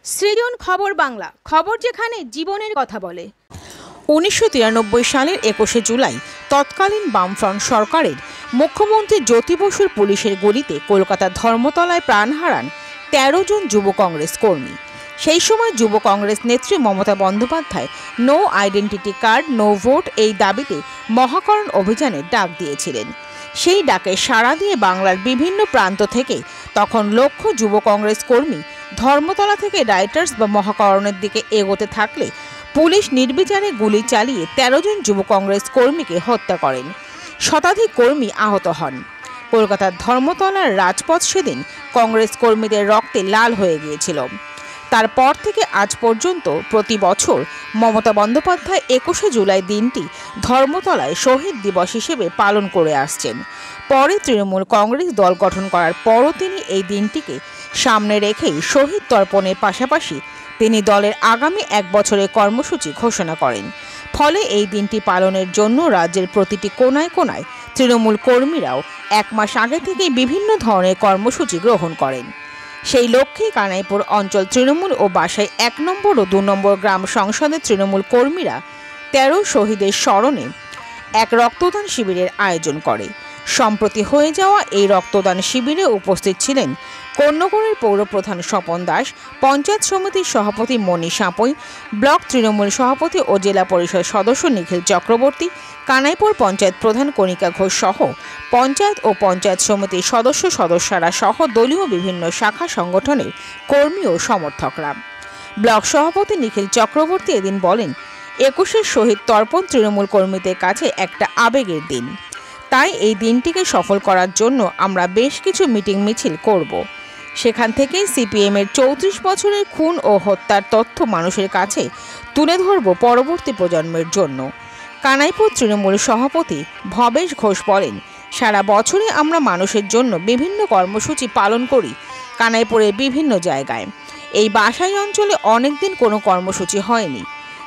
সৃজন খবর বাংলা, খবর যেখানে জীবনের কথা বলে। 1993 সালের 21শে জুলাই তৎকালীন বামফ্রন্ট সরকারের মুখ্যমন্ত্রী জ্যোতি বসুর পুলিশের গুলিতে কলকাতার ধর্মতলায় প্রাণ হারান 13 জন যুব কংগ্রেস কর্মী। সেই সময় যুব কংগ্রেস নেত্রী Mamata Bandyopadhyay no identity card no vote এই দাবিতে মহাকরণ অভিযানের ডাক দিয়েছিলেন। সেই ডাকে সাড়া দিয়ে বাংলার বিভিন্ন প্রান্ত থেকে তখন লক্ষ যুব কংগ্রেস কর্মী ধর্মতলা থেকে রাইটার্স বা মহাকরণের দিকে এগোতে থাকলে পুলিশ নির্বিচারে গুলি চালিয়ে 13 জন যুব কংগ্রেস কর্মীকে হত্যা করেন। শতাধিক কর্মী আহত হন। কলকাতার ধর্মতলার রাজপথ সেদিন কংগ্রেস কর্মীদের রক্তে লাল হয়ে গিয়েছিল। তারপর থেকে আজ পর্যন্ত প্রতি বছর মমতা বন্দ্যোপাধ্যায় 21শে জুলাই দিনটি ধর্মতলায় শহীদ দিবস হিসেবে পালন করে আসছেন। পরে তৃণমূল কংগ্রেস দল গঠন করার পরও তিনি এই দিনটিকে সামনে রেখেই শহীদ তর্পণের পাশাপাশি তিনি দলের আগামী 1 বছরের কর্মসূচি ঘোষণা করেন। ফলে এই দিনটি পালনের জন্য রাজ্যের প্রতিটি কোনায় কোনায় তৃণমূল কর্মীরাও 1 মাস আগে থেকেই বিভিন্ন ধরনের কর্মসূচি গ্রহণ করেন। সেই লক্ষ্যেই কানাইপুর অঞ্চল তৃণমূল ও বাসাই 1 নম্বর ও 2 নম্বর গ্রাম সংসদের তৃণমূল কর্মীরা 13 শহীদের স্মরণে এক রক্তদান শিবিরের আয়োজন করে। সম্প্রতি হয়ে যাওয়া এই রক্তদান শিবিরে উপস্থিত ছিলেন কন্যগড়ের পৌরপ্রধান স্বপন দাস, পঞ্চায়েত সমিতির সভাপতি মণি সাঁপই, ব্লক তৃণমূল সভাপতি ও জেলা পরিষদ সদস্য নিখিল চক্রবর্তী, কানাইপুর পঞ্চায়েত প্রধান কণিকা ঘোষ সহ পঞ্চায়েত ও পঞ্চায়েত সমিতির সদস্যরা সহ দলীয় বিভিন্ন শাখা সংগঠনের কর্মী ও সমর্থকরা। ব্লক সভাপতি নিখিল চক্রবর্তী এদিন বলেন, 21শে শহীদ তর্পণ তৃণমূল কর্মীদের কাছে একটা আবেগের দিন। তাই এই দিনটিকে সফল করার জন্য আমরা বেশ কিছু মিটিং মিছিল করব। সেখান থেকেই সিপিএমের 34 বছরের খুন ও হত্যার তথ্য মানুষের কাছে তুলে ধরব পরবর্তী প্রজন্মের জন্য। কানাইপুর তৃণমূল সভাপতি ভবেশ ঘোষ বলেন, সারা বছরে আমরা মানুষের জন্য বিভিন্ন কর্মসূচি পালন করি কানাইপুরের বিভিন্ন জায়গায়। এই বাসাই অঞ্চলে অনেকদিন কোনো কর্মসূচি হয়নি,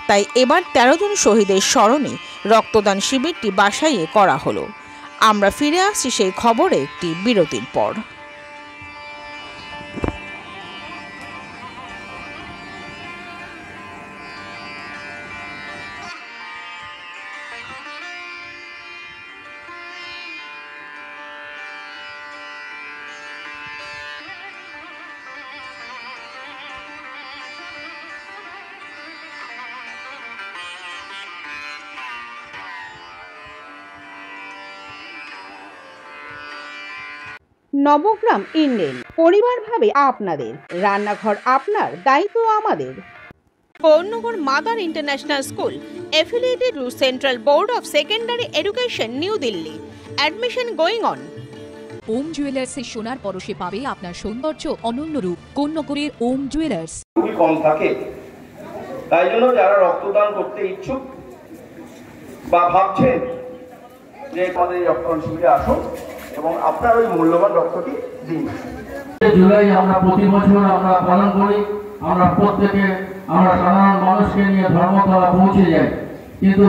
তাই এবার 13 জন শহীদের স্মরণে রক্তদান শিবিরটি বাসাইয়ে করা হলো। আমরা ফিরে আসছি সেই খবরে একটি বিরতির পর। নবগ্রাম ইন্ডেন পরিবার ভাবে আপনাদের, রান্নাঘর আপনার, দায়িত্ব আমাদের। Konnagar mother international school affiliated to Central Board of Secondary Education, New Delhi. Admission going on. Om jewellers এর সোনার পরশে পাবে আপনার সৌন্দর্য অনন্য রূপ। কন্যগড়ের ওম জুয়েলার্স খুবই কম থাকে, তাই জন্য যারা রক্তদান করতে ইচ্ছুক বা ভাবছেন যে আমাদের এই রক্তদান শিবিরে আসুন এবং আপনার ওই মূল্যবান রক্তটি দিন। জুলাই আমরা প্রতি বছর আমরা পালন করি, আমরা প্রত্যেকে আমরা সাধারণ মানুষকে নিয়ে ধর্মতলা পৌঁছে যাই, কিন্তু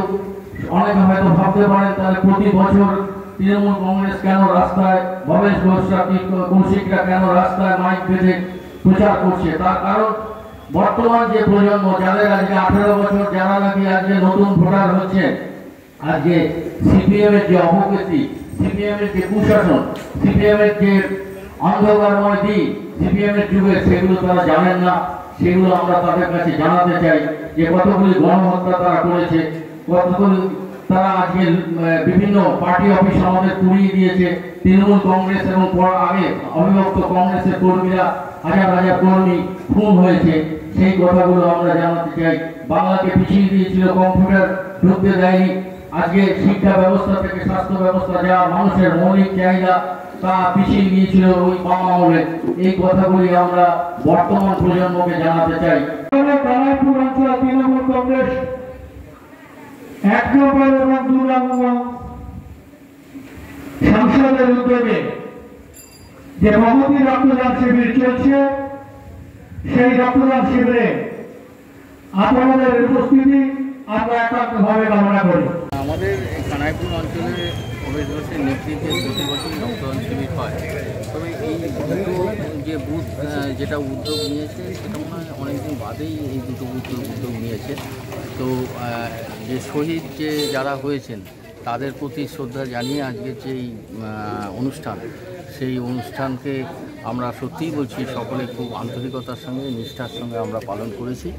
অনেকে হয়তো ভাবতে পারেন তাহলে প্রতি বছর তৃণমূল কংগ্রেস কেন রাস্তায়, ভবেশ ঘোষরা কৌশিকরা কেন রাস্তায় মাইক বেঁধে প্রচার করছে। তার কারণ বর্তমান যে প্রজন্ম, যাদের আজকে 18 বছর, যারা নাকি আজকে নতুন ভোটার হচ্ছে, আজকে সিপিএম এর যে অপকীর্তি, সিপিএম এর যে কুশাসন, সিপিএম এর যে অন্ধকারময় দিক সিপিএম এর যুগে, সেগুলো তারা জানেন না। সেগুলো আমরা তাদের কাছে জানাতে চাই যে কতগুলি গণহত্যা তারা করেছে, কতগুলি তারা আজকে বিভিন্ন পার্টি অফিস আমাদের পুড়িয়ে দিয়েছে। তৃণমূল কংগ্রেস এবং আগে অবিভক্ত কংগ্রেসের কর্মীরা হাজার হাজার কর্মী খুন হয়েছে, সেই কথাগুলো আমরা জানাতে চাই। বাংলাকে পিছিয়ে দিয়েছিল, কম্পিউটার ঢুকতে দেয়নি। আজকে শিক্ষা ব্যবস্থা থেকে স্বাস্থ্য ব্যবস্থা, যা মানুষের মৌলিক চাহিদা, তা পিছিয়ে গিয়েছিল ওই বাম আমলে। এই কথাগুলি আমরা বর্তমান প্রজন্মকে জানাতে চাই। কানাইপুর অঞ্চল তৃণমূল কংগ্রেস 1 নম্বর এবং 2 নম্বর সংসদের উদ্যোগে যে মহতী রক্তদান শিবির চলছে, সেই রক্তদান শিবিরে আপনাদের উপস্থিতি আমরা একান্তভাবে কামনা করি। আমাদের কানাইপুর অঞ্চলে ভবেশ ঘোষের নেতৃত্বে প্রতি বছরই রক্তদান শিবির হয়। তবে এই দুটো যে বুথ যেটা উদ্যোগ নিয়েছে সেটা মনে হয় অনেকদিন বাদেই এই দুটো উদ্যোগ নিয়েছে। তো যে শহীদ যে যারা হয়েছেন তাদের প্রতি শ্রদ্ধা জানিয়ে আজকে যে এই অনুষ্ঠান, সেই অনুষ্ঠানকে আমরা সত্যিই বলছি সকলে খুব আন্তরিকতার সঙ্গে নিষ্ঠার সঙ্গে আমরা পালন করেছি।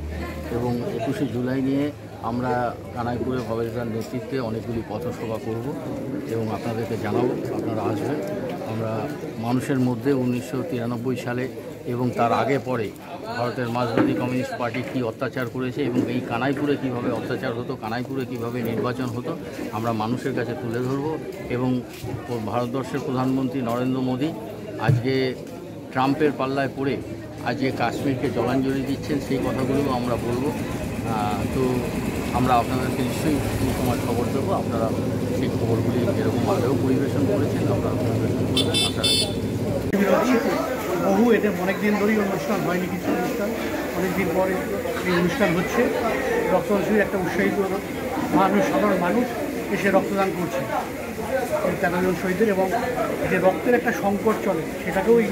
এবং 21শে জুলাই নিয়ে আমরা কানাইপুরে ভবেশদার নেতৃত্বে অনেকগুলি পথসভা করব এবং আপনাদেরকে জানাবো, আপনারা আসবেন। আমরা মানুষের মধ্যে 1993 সালে এবং তার আগে পরে ভারতের মার্ক্সবাদী কমিউনিস্ট পার্টি কী অত্যাচার করেছে এবং এই কানাইপুরে কীভাবে অত্যাচার হতো, কানাইপুরে কীভাবে নির্বাচন হতো আমরা মানুষের কাছে তুলে ধরব। এবং ভারতবর্ষের প্রধানমন্ত্রী নরেন্দ্র মোদী আজকে ট্রাম্পের পাল্লায় পড়ে আজকে কাশ্মীরকে জলাঞ্জলি দিচ্ছেন, সেই কথাগুলো আমরা বলবো। তো আমরা আপনাদেরকে নিশ্চয়ই সময় খবর দেবো, আপনারা সেই খবরগুলি যেরকম আগেও পরিবেশন করেছেন আপনারা পরিবেশন করবেন আশা রাখি। বহু এদের অনেক দিন ধরেই অনুষ্ঠান হয়নি, কিছু অনুষ্ঠান অনেকদিন পরে এই অনুষ্ঠান হচ্ছে। রক্তদান শিবির একটা উৎসাহিত মানুষ, সাধারণ মানুষ এসে রক্তদান করছে এই 13 জন শহীদের, এবং যে রক্তের একটা সংকট চলে সেটাকেও এই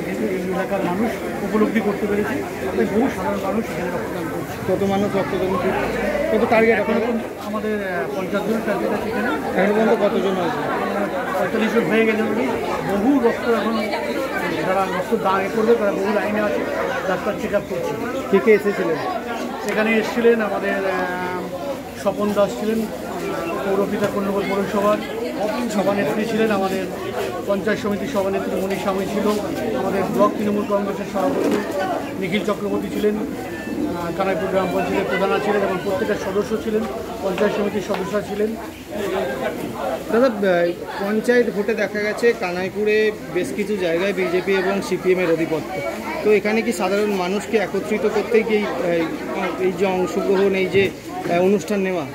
এলাকার মানুষ উপলব্ধি করতে পেরেছে। তাই বহু সাধারণ মানুষ এখানে রক্তদান করছে। কত মানুষ রক্তদান করছে? কত টার্গেট? এখন আমাদের 50 জন টার্গেট আছে এখানে। এখন পর্যন্ত কতজন হয়েছে? 45 জন হয়ে গেছে। বহু রক্ত এখন যারা রক্ত দান করবে তারা বহু লাইনে আছে, ডাক্তার চেক আপ করছে। কে কে এসেছিলেন? সেখানে এসেছিলেন আমাদের স্বপন দাস ছিলেন পৌরপিতা কন্যগর পৌরসভার সভানেত্রী, ছিলেন আমাদের পঞ্চায়েত সমিতির সভানেত্রী মনীষা আমি ছিল, আমাদের ব্লক তৃণমূল কংগ্রেসের সভাপতি নিখিল চক্রবর্তী ছিলেন, কানাইপুর গ্রাম পঞ্চায়েতের প্রধান ছিলেন এবং প্রত্যেকের সদস্য ছিলেন, পঞ্চায়েত সমিতির সদস্য ছিলেন। দাদা, পঞ্চায়েত ভোটে দেখা গেছে কানাইপুরে বেশ কিছু জায়গায় বিজেপি এবং সিপিএমের আধিপত্য। তো এখানে কি সাধারণ মানুষকে একত্রিত করতে গিয়ে এই যে অংশগ্রহণ, এই যে অনুষ্ঠান নেওয়া?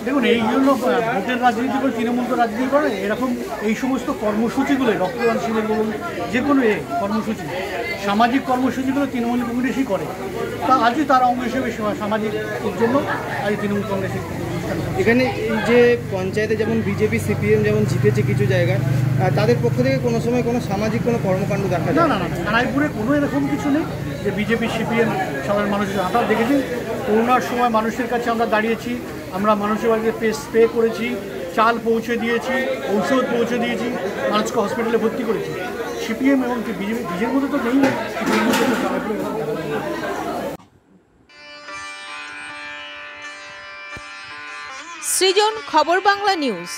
দেখুন, এই জন্য ভোটের রাজনীতি করে তৃণমূল তো রাজনীতি করে, এরকম এই সমস্ত কর্মসূচিগুলো রক্তদান শিবির বলুন, যে কোনো কর্মসূচি, সামাজিক কর্মসূচিগুলো তৃণমূল কংগ্রেসই করে। তা আজই তার অঙ্গ হিসেবে সামাজিক জন্য আজ তৃণমূল কংগ্রেসের এখানে এই যে পঞ্চায়েতে যেমন বিজেপি সিপিএম যেমন জিতেছে কিছু জায়গায়, তাদের পক্ষ থেকে কোনো সময় কোনো সামাজিক কোনো কর্মকাণ্ড দেখা যায়? না, কানাইপুরে কোনো এরকম কিছু নেই যে বিজেপি সিপিএম সাধারণ মানুষের হাঁটা দেখেছি। করোনার সময় মানুষের কাছে আমরা দাঁড়িয়েছি, আমরা মানুষের বাড়িতে স্প্রে করেছি, চাল পৌঁছে দিয়েছি, ঔষধ পৌঁছে দিয়েছি, মানুষকে হসপিটালে ভর্তি করেছি। সিপিএম এবং বিজেপি নিজের মধ্যে তো নেই। সৃজন, খবর বাংলা নিউজ।